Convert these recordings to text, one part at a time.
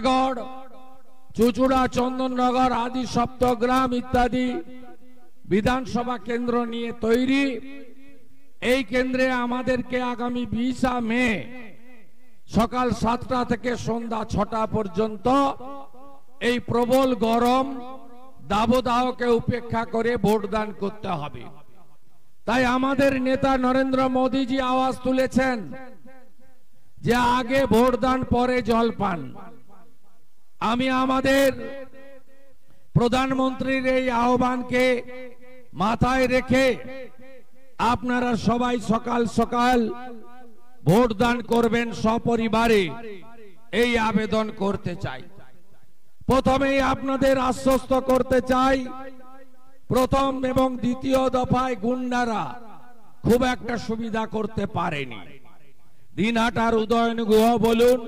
গড়, চুচুড়া, চন্দননগর আদি সপ্তগ্রাম ইত্যাদি বিধানসভা কেন্দ্র নিয়ে তৈরি। এই কেন্দ্রে আমাদেরকে আগামী 20 মে সকাল 7টা থেকে সন্ধ্যা 6টা পর্যন্ত এই প্রবল গরম দাবদাহকে উপেক্ষা করে ভোটদান করতে হবে। তাই আমাদের নেতা নরেন্দ্র মোদীজি আওয়াজ তুলেছেন যে আগে ভোটদান পরে জলপান। আমি আমাদের প্রধানমন্ত্রীর এই আহ্বানকে মাথায় রেখে আপনারা সবাই সকাল সকাল ভোটদান করবেন সপরিবারে, এই আবেদন করতে চাই। প্রথমেই আপনাদের আশ্বস্ত করতে চাই, প্রথম এবং দ্বিতীয় দফায় গুন্ডারা খুব একটা সুবিধা করতে পারেনি। দিনহাটার উদয়ন গুহ বলুন,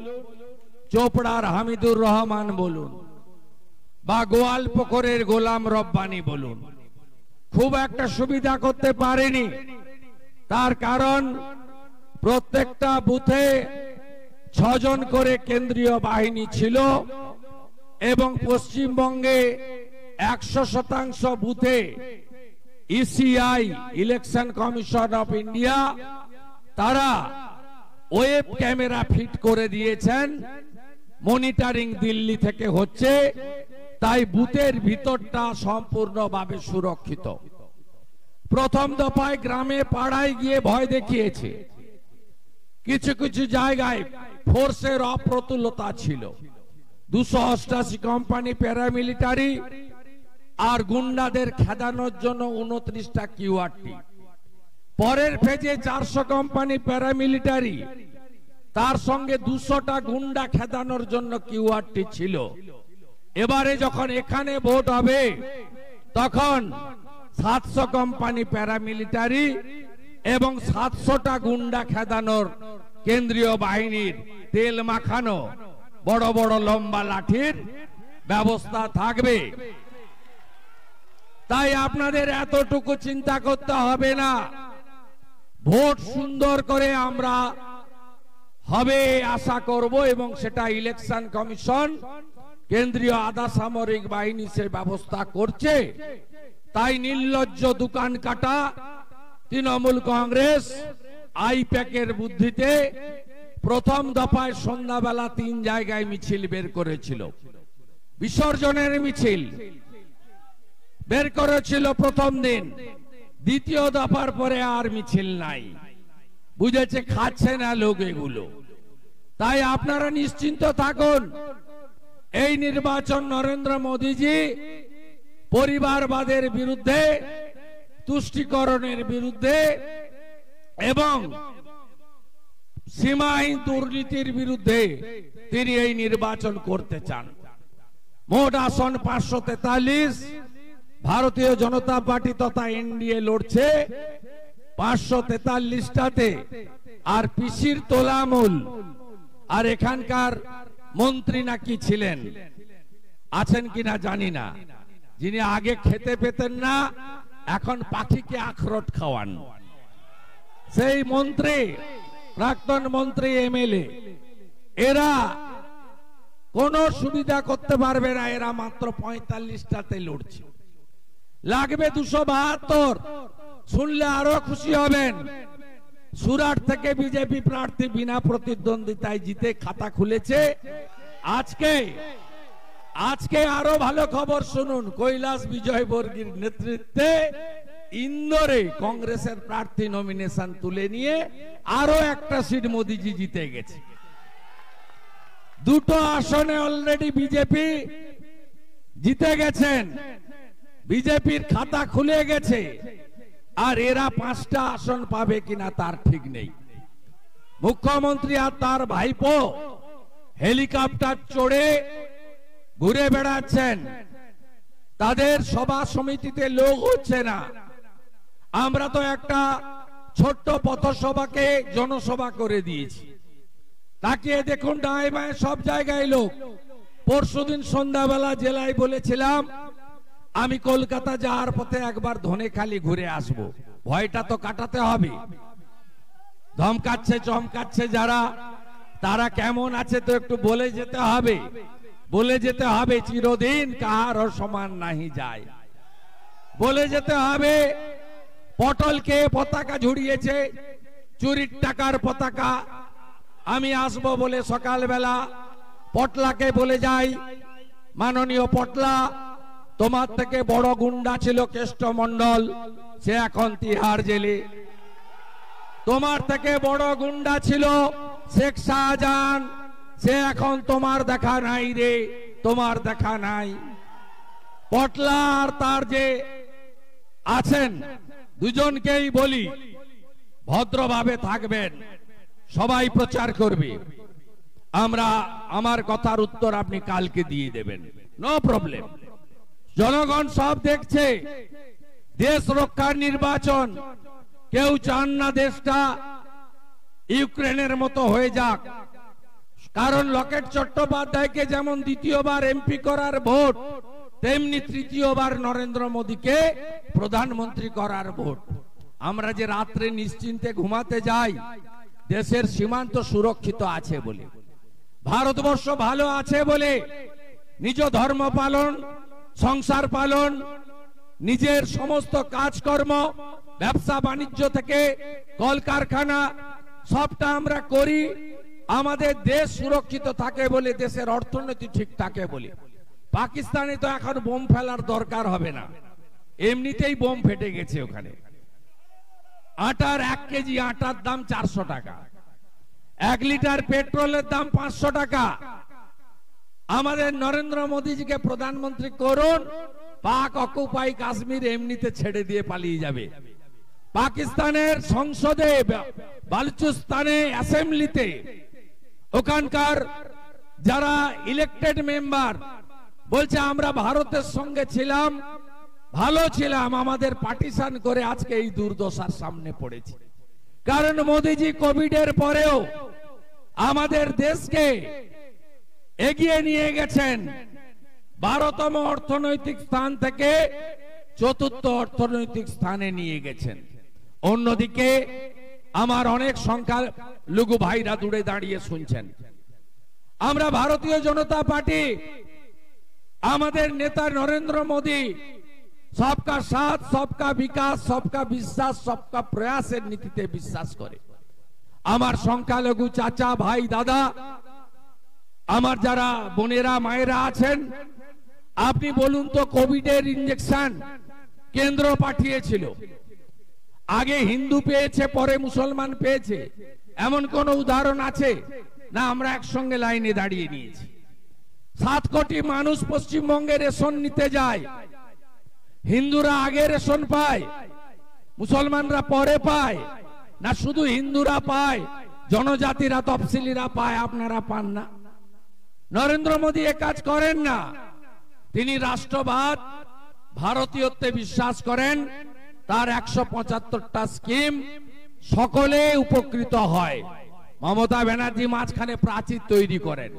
চোপড়ার হামিদুর রহমান বলুন, বা গোয়ালপুকুরের গোলাম রব্বানি বলুন, খুব একটা সুবিধা করতে পারেনি। তার কারণ প্রত্যেকটা বুথে 6 জন করে কেন্দ্রীয় বাহিনী ছিল এবং পশ্চিমবঙ্গে 100% বুথে ECI, election commission of India, তারা ওয়েব ক্যামেরা ফিট করে দিয়েছেন। মনিটরিং দিল্লি থেকে হচ্ছে, তাই বুথের ভিতরটা সম্পূর্ণভাবে সুরক্ষিত। প্রথম দফায় গ্রামে পাড়ায় গিয়ে ভয় দেখিয়েছে। কিছু কিছু জায়গায় ফোর্সের অপ্রতুলতা ছিল। 288 কোম্পানি প্যারামিলিটারি আর গুন্ডাদের খেদানোর জন্য 29টা কিউআরটি। পরের ফেজে 400 কোম্পানি প্যারামিলিটারি, তার সঙ্গে 200টা গুন্ডা খেদানোর জন্য কিউআরটি ছিল। এবারে যখন এখানে ভোট হবে তখন 700 কোম্পানি প্যারামিলিটারি এবং 700টা গুন্ডা খেদানোর কেন্দ্রীয় বাহিনীর তেল মাখানো বড় বড় লম্বা লাঠির ব্যবস্থা থাকবে। তাই আপনাদের এতটুকু চিন্তা করতে হবে না। ভোট সুন্দর করে আমরা হবে আশা করব এবং সেটা ইলেকশন কমিশন, কেন্দ্রীয় আধা সামরিক বাহিনী সে ব্যবস্থা করছে। তাই নির্লজ্জ দোকান কাটা তৃণমূল কংগ্রেস আইপ্যাকের বুদ্ধিতে প্রথম দফায় সন্ধ্যাবেলা 3 জায়গায় মিছিল বের করেছিল। বিসর্জনের মিছিল বের করেছিল প্রথম দিন, দ্বিতীয় দফার পরে আর মিছিল নাই। বুঝেছে খাচ্ছে না লোক এগুলো। তাই আপনারা নিশ্চিন্ত থাকুন, এই নির্বাচন নরেন্দ্র মোদীজি পরিবারবাদের বিরুদ্ধে, তুষ্টিকরণের বিরুদ্ধে এবং সীমাহীন দুর্নীতির বিরুদ্ধে তিনি এই নির্বাচন করতে চান। মোট আসন 543, ভারতীয় জনতা পার্টি তথা এনডিএ লড়ছে 543টাতে। আর পিসির তোলামূল, আর এখানকার মন্ত্রী নাকি ছিলেন, আছেন কিনা জানি না, যিনি আগে খেতে পেতেন না, এখন পাখিকে আখরোট খাওয়ান, সেই মন্ত্রী, প্রাক্তন মন্ত্রী, এমএলএ, এরা কোন সুবিধা করতে পারবে না। এরা মাত্র 45টাতে লড়ছে, লাগবে 272। শুনলে আরো খুশি হবেন। সুরাট থেকে বিজেপি প্রার্থী বিনা প্রতিদ্বন্দ্বিতায় জিতে খাতা খুলেছে। আজকে আরো ভালো খবর শুনুন, কৈলাস বিজয়বর্গীর নেতৃত্বে ইন্দোরে কংগ্রেসের প্রার্থী নমিনেশন তুলে নিয়ে আরো একটা সিট মোদিজি জিতে গেছে। 2টো আসনে অলরেডি বিজেপি জিতে গেছেন, বিজেপির খাতা খুলে গেছে। আর এরা 5টা আসন পাবে কিনা তার ঠিক নেই। মুখ্যমন্ত্রী আর তার ভাইপো হেলিকপ্টার চড়ে ঘুরে বেড়াচ্ছেন, তাদের সভা সমিতিতে লোক হচ্ছে না। আমরা তো একটা ছোট্ট পথসভাকে জনসভা করে দিয়েছি। তাকিয়ে দেখুন ডায়ে বায়ে সব জায়গায় লোক। পরশুদিন সন্ধ্যাবেলা জেলায় বলেছিলাম আমি কলকাতা যাওয়ার পথে একবার ধনেখালি ঘুরে আসব। ভয়টা তো কাটাতে হবে। ধমকাচ্ছে চমকাচ্ছে যারা, তারা কেমন আছে তো একটু বলে যেতে হবে। বলে যেতে হবে চিরদিন কাহারও সমান নাহি যায়। বলে যেতে হবে পটলকে পতাকা ঝুড়িয়েছে, চুরির টাকার পতাকা। আমি আসবো বলে সকালবেলা পটলাকে বলে যাই, মাননীয় পটলা, তোমার থেকে বড় গুন্ডা ছিল কেষ্টমণ্ডল, সে এখন তিহার জেলে। তোমার থেকে বড় গুন্ডা ছিল শেখ শাহজাহান, সে এখন তোমার দেখা নাই রে, তোমার দেখা নাই। পটলা আর তার যে আছেন দুজনকেই বলি ভদ্রভাবে থাকবেন, সবাই প্রচার করবে। আমার কথার উত্তর আপনি কালকে দিয়ে দেবেন, নো প্রবলেম। জনগণ সব দেখছে, দেশ রক্ষার নির্বাচন। কেউ চান না দেশটা ইউক্রেনের মতো হয়ে যাক, কারণ লকেট চট্টোপাধ্যায়কে যেমন দ্বিতীয়বার এমপি করার ভোট, তেমনি তৃতীয়বার নরেন্দ্র মোদীকে প্রধানমন্ত্রী করার ভোট। আমরা যে রাত্রে নিশ্চিন্তে ঘুমাতে যাই, দেশের সীমান্ত সুরক্ষিত আছে বলে, ভারতবর্ষ ভালো আছে বলে, নিজ ধর্ম পালন, সংসার পালন, নিজের সমস্ত কাজকর্ম, ব্যবসা বাণিজ্য থেকে কলকারখানা সবটা আমরা করি। আমাদের দেশ সুরক্ষিত থাকে বলে, দেশের অর্থনীতি ঠিক থাকে বলে। পাকিস্তানে তো এখন বোম ফেলার দরকার হবে না, এমনিতেই বোম ফেটে গেছে ওখানে। আটার 1 কেজি আটার দাম 400 টাকা, 1 লিটার পেট্রোলের দাম 500 টাকা। আমাদের নরেন্দ্র মোদীজিকে প্রধানমন্ত্রী করুন, পাক অকুপাই কাশ্মীর এমনিতে ছেড়ে দিয়ে পালিয়ে যাবে। পাকিস্তানের সংসদে, বালুচিস্তানে অ্যাসেম্বলিতে ওখানকার যারা ইলেক্টেড মেম্বার বলছে আমরা ভারতের সঙ্গে ছিলাম, ভালো ছিলাম, আমাদের পার্টিশন করে আজকে এই দুর্দশার সামনে পড়েছি। কারণ মোদীজি কোভিডের পরেও আমাদের দেশকে এগিয়ে নিয়ে গেছেন, 12তম অর্থনৈতিক স্থান থেকে 4র্থ অর্থনৈতিক স্থানে নিয়ে গেছেন। অন্যদিকে আমার অনেক সংখ্যালঘু ভাইরা দূরে দাঁড়িয়ে শুনছেন, আমরা ভারতীয় জনতা পার্টি, আমাদের নেতা নরেন্দ্র মোদী সবকা সাথ, সবকা বিকাশ, সবকা বিশ্বাস, সবকা প্রয়াসের নীতিতে বিশ্বাস করে। আমার সংখ্যালঘু চাচা, ভাই, দাদা, আমার যারা বোনেরা মায়েরা আছেন, আপনি বলুন তো, কোভিডের ইনজেকশন কেন্দ্র পাঠিয়েছিল, আগে হিন্দু পেয়েছে পরে মুসলমান পেয়েছে, এমন কোন উদাহরণ আছে না? আমরা একসঙ্গে লাইনে দাঁড়িয়ে নিয়েছি। 7 কোটি মানুষ পশ্চিমবঙ্গে রেশন নিতে যায়, হিন্দুরা আগে রেশন পায়, মুসলমানরা পরে পায় না? শুধু হিন্দুরা পায়, জনজাতিরা তফসিলিরা পায়, আপনারা পান না? নরেন্দ্র মোদী এ কাজ করেন না। তিনি রাষ্ট্রবাদ, ভারতীয়ত্বে বিশ্বাস করেন। তার 175টা স্কিম, সকলে উপকৃত হয়। মমতা ব্যানার্জি মাঝখানে প্রাচীর তৈরি করেন।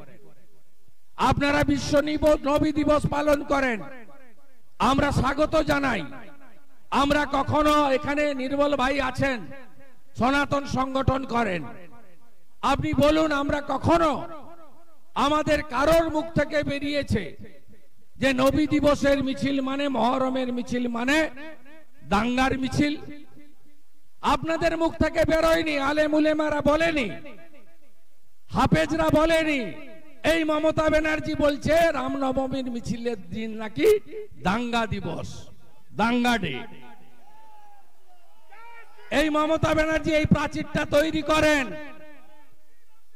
আপনারা বিশ্ব নবী দিবস পালন করেন, আমরা স্বাগত জানাই। আমরা কখনো, এখানে নির্মল ভাই আছেন, সনাতন সংগঠন করেন, আপনি বলুন আমরা কখনো, আমাদের কারোর মুখ থেকে বেরিয়েছে যে নবী দিবসের মিছিল মানে, মহরমের মিছিল মানে দাঙ্গার মিছিল? আপনাদের মুখ থেকে বেরোয়নি, আলেম উলেমারা বলেনি, হাফেজরা বলেনি। এই মমতা ব্যানার্জি বলছে রামনবমীর মিছিলের দিন নাকি দাঙ্গা দিবস, দাঙ্গা ডে। এই মমতা ব্যানার্জি এই প্রাচীরটা তৈরি করেন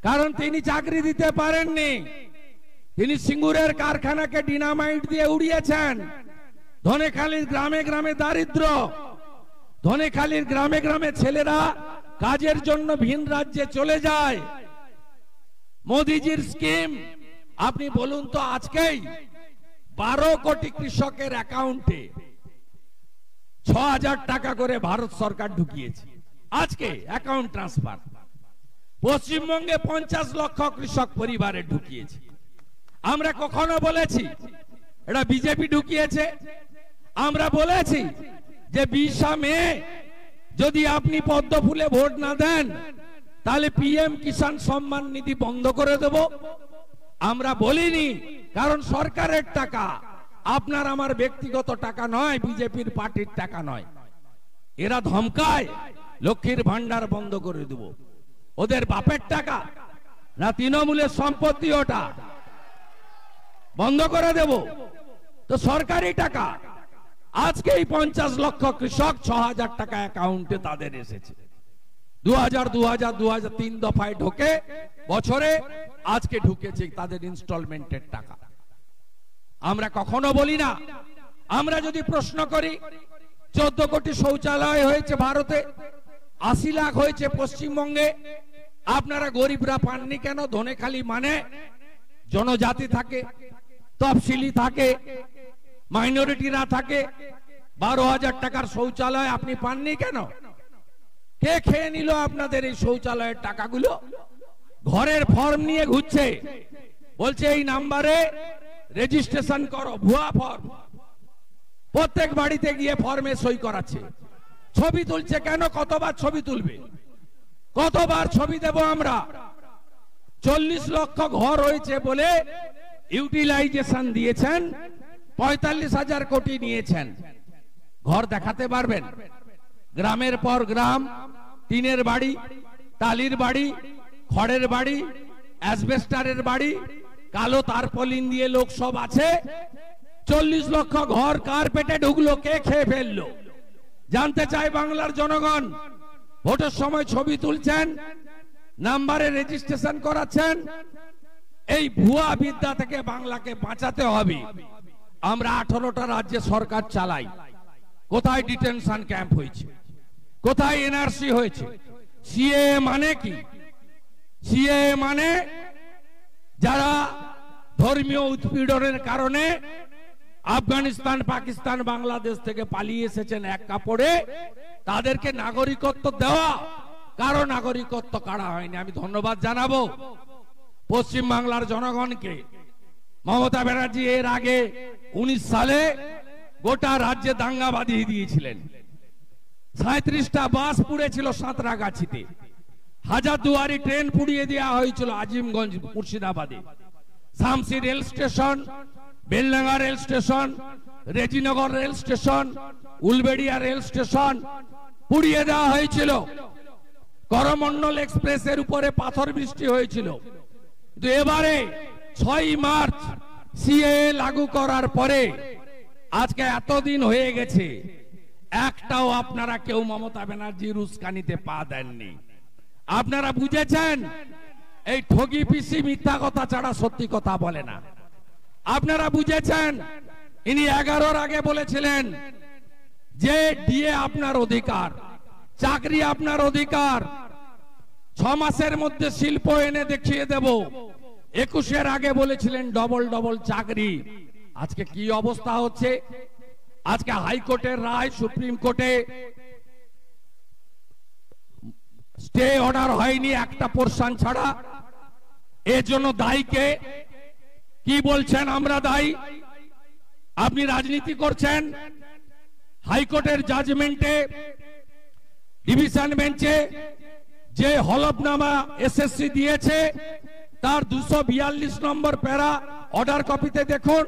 কারণ তিনি চাকরি দিতে পারেননি। তিনি সিঙ্গুরের কারখানাকে ডিনামাইট দিয়ে উড়িয়েছেন। ধনেখালির গ্রামে গ্রামে দারিদ্র, ধনেখালির গ্রামে গ্রামে ছেলেরা কাজের জন্য ভিন রাজ্যে চলে যায়। মোদিজির স্কিম, আপনি বলুন তো, আজকেই 12 কোটি কৃষকের অ্যাকাউন্টে 6000 টাকা করে ভারত সরকার ঢুকিয়েছে, আজকে অ্যাকাউন্ট ট্রান্সফার। পশ্চিমবঙ্গে 50 লক্ষ কৃষক পরিবারে ঢুকিয়েছে। আমরা কখনো বলেছি এটা বিজেপি ঢুকিয়েছে? আমরা বলেছি যে 20 মে যদি আপনি পদ্ম ফুলে ভোট না দেন তাহলে পিএম কিষাণ সম্মান নিধি বন্ধ করে দেব? আমরা বলিনি কারণ সরকারের টাকা, আপনার আমার ব্যক্তিগত টাকা নয়, বিজেপির পার্টির টাকা নয়। এরা ধমকায় লক্ষ্মীর ভান্ডার বন্ধ করে দেব। ওদের বাপের টাকা না তৃণমূলের সম্পত্তি, ওটা বন্ধ করে দেব? তো সরকারি টাকা। আজকে এই 50 লক্ষ কৃষক 6000 টাকা অ্যাকাউন্টে তাদের এসেছে। 2000 দফায় ঢোকে বছরে, আজকে ঢুকেছে তাদের ইনস্টলমেন্টের টাকা। আমরা কখনো বলি না। আমরা যদি প্রশ্ন করি, 14 কোটি শৌচালয় হয়েছে ভারতে, 80 লাখ হয়েছে পশ্চিমবঙ্গে, আপনারা গরিবরা পাননি কেন? ধনেখালি মানে জনজাতি থাকে, তফসিলি থাকে, মাইনরিটিরা থাকে, 12,000 টাকার শৌচালয় আপনি পাননি কেন? কে খেয়ে নিল আপনাদের এই শৌচালয়ের টাকাগুলো? ঘরের ফর্ম নিয়ে ঘুরছে, বলছে এই নাম্বারে রেজিস্ট্রেশন করো, ভুয়া ফর্ম। প্রত্যেক বাড়িতে গিয়ে ফর্মে সই করাচ্ছে। ছবি তুলছে কেন? কতবার ছবি তুলবে? কতবার ছবি দেব আমরা? 40 লক্ষ ঘর হয়েছে বলে ইউটিলাইজেশন দিয়েছেন, 45,000 কোটি নিয়েছেন। ঘর দেখাতে পারবেন? গ্রামের পর গ্রাম, টিনের বাড়ি, টালির বাড়ি, খড়ের বাড়ি, অ্যাসবেস্টারের বাড়ি, কালো তারপলিন দিয়ে লোক সব আছে। 40 লক্ষ ঘর কার পেটে ঢুকলো? কে খেয়ে ফেললো? জানতে চাই বাংলার জনগণ। ভোটের সময় ছবি তুলছেন, নাম্বারে রেজিস্ট্রেশন করাচ্ছেন। এই ভুয়া বিদ্যা থেকে বাংলাকে বাঁচাতে হবে। আমরা 18টা রাজ্যে সরকার চালাই। কোথায় ডিটেনশন ক্যাম্প হয়েছে? কোথায় এনআরসি হয়েছে? সিএ মানে কি? সিএ মানে যারা ধর্মীয় উৎপীড়নের কারণে আফগানিস্তান, পাকিস্তান, বাংলাদেশ থেকে পালিয়ে এসেছেন এক কাপড়ে, তাদেরকে নাগরিকত্ব দেওয়া। কারো নাগরিকত্ব কাড়া হয়নি। আমি ধন্যবাদ জানাবো পশ্চিম বাংলার জনগণকে। মমতা ব্যানার্জি এর আগে 19 সালে গোটা রাজ্যে দাঙ্গা বাঁধিয়ে দিয়েছিলেন। 37টা বাস পুড়েছিল সাঁতরাগাছিতে, হাজারদুয়ারি ট্রেন পুড়িয়ে দেওয়া হয়েছিল আজিমগঞ্জ, মুর্শিদাবাদে, Shamsi rail station, Beldanga rail station, Rejinagar rail station, Uluberia rail station পুড়িয়ে দেওয়া হয়েছিল। করমন্ডল এক্সপ্রেসের উপরে পাথর বৃষ্টি হয়েছিল। কিন্তু এবারে 6 মার্চ সিএ লাগু করার পরে আজকে এতদিন হয়ে গেছে, একটাও আপনারা কেউ মমতা ব্যানার্জির উস্কানিতে পা দেননি। আপনারা বুঝেছেন এই ঠগি পিসি মিথ্যা কথা ছাড়া সত্যি কথা বলে না। আপনারা বুঝেছেন ইনি 11-র আগে বলেছিলেন যে ডিএ আপনার অধিকার, চাকরি আপনার অধিকার, 6 মাসের মধ্যে শিল্প এনে দেখিয়ে দেব। 21-এর আগে বলেছিলেন ডবল ডবল চাকরি। আজকে কি অবস্থা হচ্ছে? আজকে হাইকোর্টের রায়, সুপ্রিম কোর্টে স্টে অর্ডার হয়নি একটা পোরশন ছাড়া। এর জন্য দায়ী কে? কি বলছেন আমরা দায়ী? আপনি রাজনীতি করছেন। হাইকোর্টের জাজমেন্টে, ডিভিশন বেঞ্চে যে হলফনামা এসএসসি দিয়েছে তার 242 নম্বর প্যারা অর্ডার কপিতে দেখুন।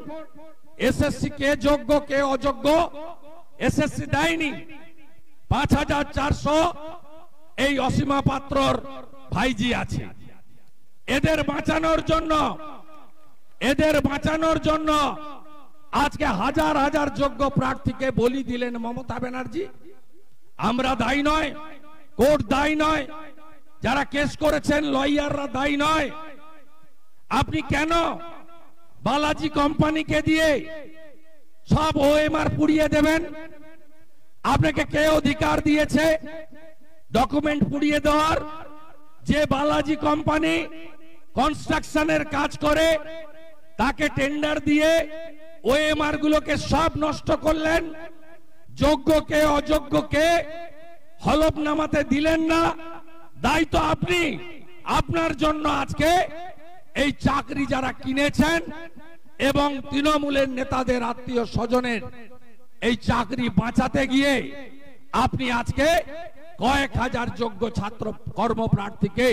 এসএসসি কে যোগ্য কে অযোগ্য এসএসসি দেয়নি। 5400 এই অসীমা পাত্রর ভাইজি আছে। এদের বাঁচানোর জন্য আজকে হাজার হাজার যোগ্য প্রার্থীকে বলি দিলেন মমতা ব্যানার্জি। আমরা দায়ী নয়, কোর্ট দায়ী নয়, যারা কেস করেছেন লয়াররা দায়ী নয়। আপনি কেন বালাজি কোম্পানিকে দিয়ে সব ওএমআর পুড়িয়ে দেবেন? আপনাকে কে অধিকার দিয়েছে ডকুমেন্ট পুড়িয়ে দেওয়ার? যে বালাজি কোম্পানি কনস্ট্রাকশনের কাজ করে তাকে টেন্ডার দিয়ে ওএমআর গুলোকে সব নষ্ট করলেন। যোগ্যকে অযোগ্যকে হলফনামাতে দিলেন না, দায়িত্ব আপনি। আপনার জন্য আজকে এই চাকরি যারা কিনেছেন এবং তৃণমূলের নেতাদের আত্মীয় স্বজনের এই চাকরি বাঁচাতে গিয়ে আপনি আজকে কয়েক হাজার যোগ্য ছাত্র কর্মপ্রার্থীকে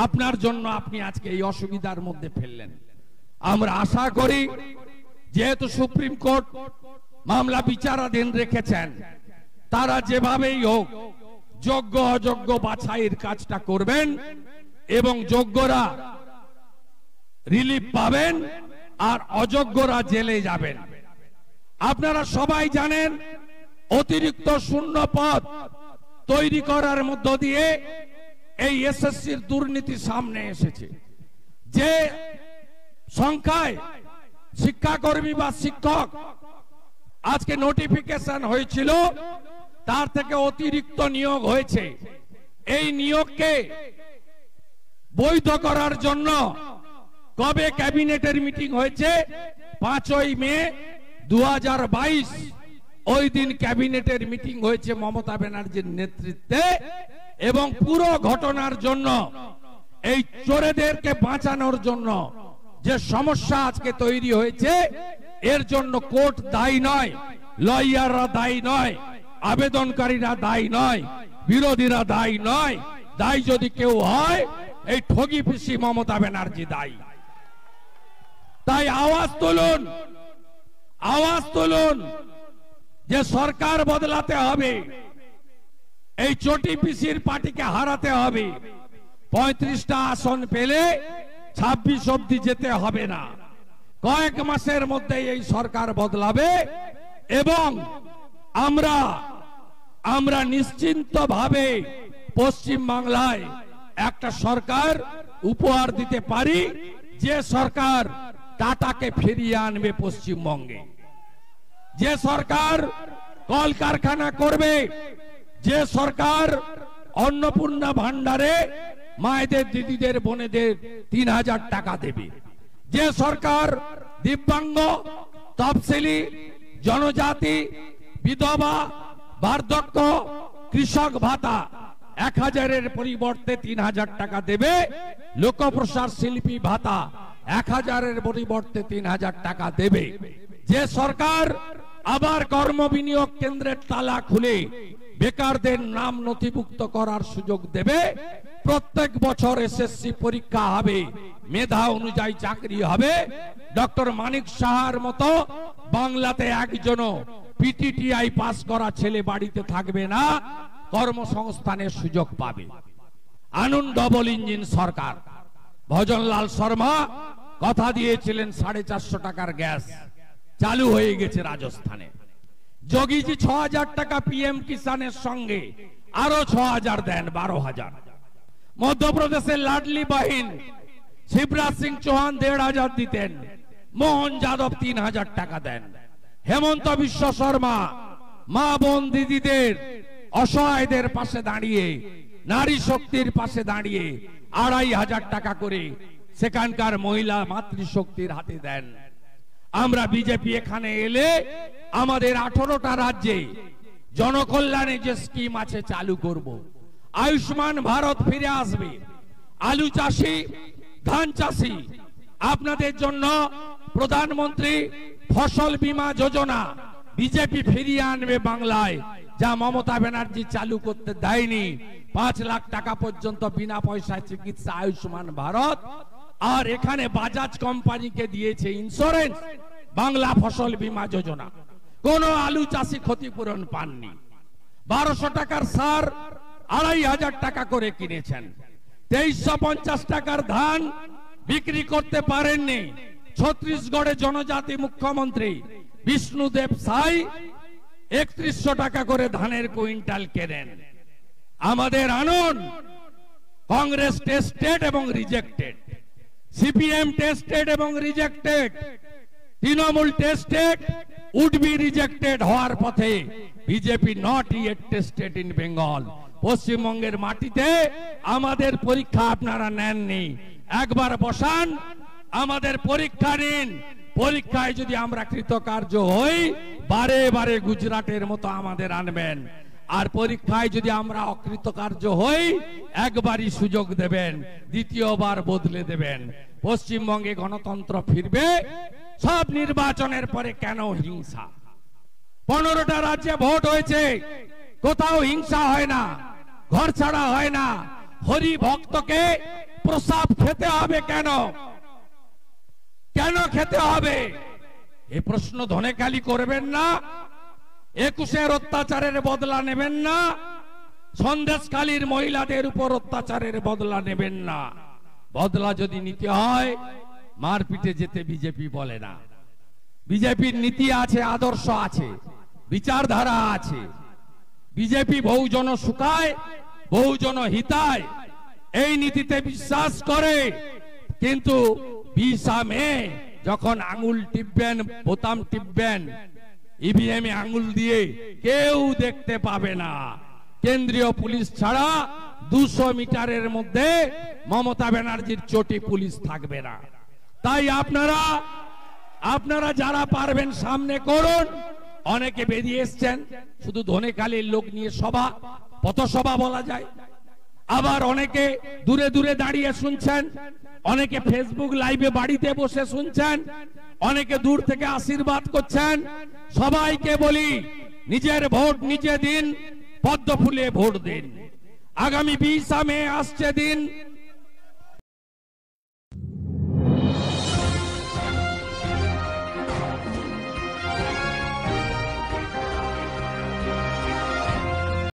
আপনার জন্য আপনি আজকে এই অসুবিধার মধ্যে ফেললেন। আমরা আশা করি যেহেতু সুপ্রিম কোর্ট মামলা বিচারাধীন রেখেছেন, তারা যেভাবেই হোক যোগ্য অযোগ্য বাছাইয়ের কাজটা করবেন এবং যোগ্যরা রিলিফ পাবেন আর অযোগ্যরা জেলে যাবেন। আপনারা সবাই জানেন অতিরিক্ত শূন্য পদ তৈরি করার মধ্য দিয়ে এই এসএসসির দুর্নীতি সামনে এসেছে। যে সংখ্যায় শিক্ষাকর্মী বা শিক্ষক আজকে নোটিফিকেশন হয়েছিল, তার থেকে অতিরিক্ত নিয়োগ হয়েছে। এই নিয়োগকে বৈধ করার জন্য কবে ক্যাবিনেটের মিটিং হয়েছে? 5ই মে 2022। ওই দিন ক্যাবিনেটের মিটিং হয়েছে মমতা ব্যানার্জির নেতৃত্বে এবং পুরো ঘটনার জন্য এই চোরেদেরকে বাঁচানোর জন্য যে সমস্যা আজকে তৈরি হয়েছে, এর জন্য কোর্ট দায়ী নয়, লয়াররা দায়ী নয়, আবেদনকারীরা দায়ী নয়, বিরোধীরা দায়ী নয়। দায়ী যদি কেউ হয় এই ঠগি পিসি মমতা ব্যানার্জি দায়ী। তাই আওয়াজ তুলুন, আওয়াজ তুলুন যে সরকার বদলাতে হবে, এই চটি পিসির পার্টিকে হারাতে হবে। 35টা আসন পেলে 26 অবধি যেতে হবে না। কয়েক মাসের মধ্যে এই সরকার বদলাবে এবং আমরা নিশ্চিন্তভাবে পশ্চিম বাংলায় একটা সরকার উপহার দিতে পারি, যে সরকার টাটাকে ফিরিয়ে আনবে পশ্চিমবঙ্গে, যে সরকার কলকারখানা করবে, যে সরকার অন্নপূর্ণা ভান্ডারে মায়েদের, দিদিদের, বোনেদের 3000 টাকা দেবে, যে সরকার দিব্যাঙ্গ, তফসিলি, জনজাতি, বিধবা, বার্ধক্য, কৃষক ভাতা 1000-এর পরিবর্তে 3000 টাকা দেবে, লোকপ্রসার শিল্পী ভাতা 1000-এর পরিবর্তে 3000 টাকা দেবে, যে সরকার আবার কর্মবিনিয়োগ কেন্দ্রের তালা খুলে বেকারদের নাম নথিভুক্ত করার সুযোগ দেবে, প্রত্যেক বছর এসএসসি পরীক্ষা হবে, মেধা অনুযায়ী চাকরি হবে, ডক্টর মানিক সাহার মতো বাংলাতে একজনও পিটিটিআই পাস করা ছেলে বাড়িতে থাকবে না, কর্মসংস্থানের সুযোগ পাবে। আনুন ডবল ইঞ্জিন সরকার। ভজনলাল শর্মা কথা দিয়েছিলেন 450 টাকার গ্যাস, চালু হয়ে গেছে রাজস্থানে। যোগীজি 6000 টাকা পিএম কিষানের সঙ্গে আরো 6000 দেন, 12000। মধ্যপ্রদেশের লাডলি বাহিন শিবরাজ সিং চৌহান 1500 দিতেন, মোহন যাদব 3000 টাকা দেন। হেমন্ত বিশ্ব শর্মা মা বোন দিদিদের, অসহায়দের পাশে দাঁড়িয়ে, নারী শক্তির পাশে দাঁড়িয়ে 2500 টাকা করে সেখানকার মহিলা মাতৃশক্তির হাতে দেন। আমরা বিজেপি এখানে এলে আমাদের 18টা রাজ্যে জনকল্যাণে যে স্কিম আছে চালু করব। আয়ুষ্মান ভারত ফিরে আসবে। আলু চাষি, ধান চাষি, আপনাদের জন্য প্রধানমন্ত্রী ফসল বীমা যোজনা বিজেপি ফিরিয়ে আনবে বাংলায়, যা মমতা ব্যানার্জি চালু করতে দেয়নি। 5 লাখ টাকা পর্যন্ত বিনা পয়সায় চিকিৎসা আয়ুষ্মান ভারত। আর এখানে বাজাজ কোম্পানিকে দিয়েছে ইন্স্যুরেন্স, বাংলা ফসল বীমা যোজনা। কোন আলু চাষি ক্ষতিপূরণ পাননি। 1200 টাকার সার 2500 টাকা করে কিনেছেন। 2350 টাকার ধান বিক্রি করতে পারেননি। ছত্তিশগড়ে জনজাতি মুখ্যমন্ত্রী বিষ্ণুদেব সাই 3100 টাকা করে ধানের কুইন্টাল কেনেন। আমাদের আনুন। কংগ্রেস টেস্টেড এবং রিজেক্টেড, সিপিএম টেস্টেড এবং rejected, Trinamool tested, would be rejected হওয়ার পথে। BJP not yet tested in Bengal. পশ্চিমবঙ্গের মাটিতে আমাদের পরীক্ষা আপনারা নেননি। একবার বসান, আমাদের পরীক্ষা নিন। পরীক্ষায় যদি আমরা কৃতকার্য হই, বারে বারে গুজরাটের মতো আমাদের আনবেন। আর পরীক্ষায় যদি আমরা অকৃতকার্য হই, একবারই সুযোগ দেবেন, দ্বিতীয়বার বদলে দেবেন। পশ্চিমবঙ্গে গণতন্ত্র ফিরবে। সব নির্বাচনের পরে কেন হিংসা? 15টা রাজ্যে ভোট হয়েছে, কোথাও হিংসা হয় না, ঘর ছাড়া হয় না। হরি ভক্তকে প্রসাদ খেতে হবে কেন? কেন খেতে হবে? এই প্রশ্ন ধনেখালি করবেন না। 21-এর অত্যাচারের বদলা নেবেন না। সন্দেশখালীর মহিলাদের উপর অত্যাচারের বদলা নেবেন না। বদলা যদি নিতে হয়, মারপিটে যেতে বিজেপি বলে না। বিজেপির নীতি আছে, আদর্শ আছে, বিচারধারা আছে। বিজেপি বহুজন সুখায়, বহুজন হিতায়, এই নীতিতে বিশ্বাস করে। কিন্তু 20 মে যখন আঙুল টিপবেন, বোতাম টিপবেন, ইভিএম এ আঙুল দিয়ে কেউ দেখতে পাবে না। কেন্দ্রীয় পুলিশ ছাড়া 200 মিটারের মধ্যে মমতা ব্যানার্জির চটি পুলিশ থাকবে না। তাই আপনারা যারা পারবেন সামনে করুন। অনেকে বেরিয়ে এসছেন, শুধু ধনেখালির লোক নিয়ে সভা, পথসভা বলা যায়। আবার অনেকে দূরে দূরে দাঁড়িয়ে শুনছেন, অনেকে ফেসবুক লাইভে বাড়িতে বসে শুনছেন, অনেকে দূর থেকে আশীর্বাদ করছেন। সবাইকে বলি, নিজের ভোট নিজে দিন, পদ্ম ফুলে ভোট দিন। আগামী 20 মে আসছে দিন,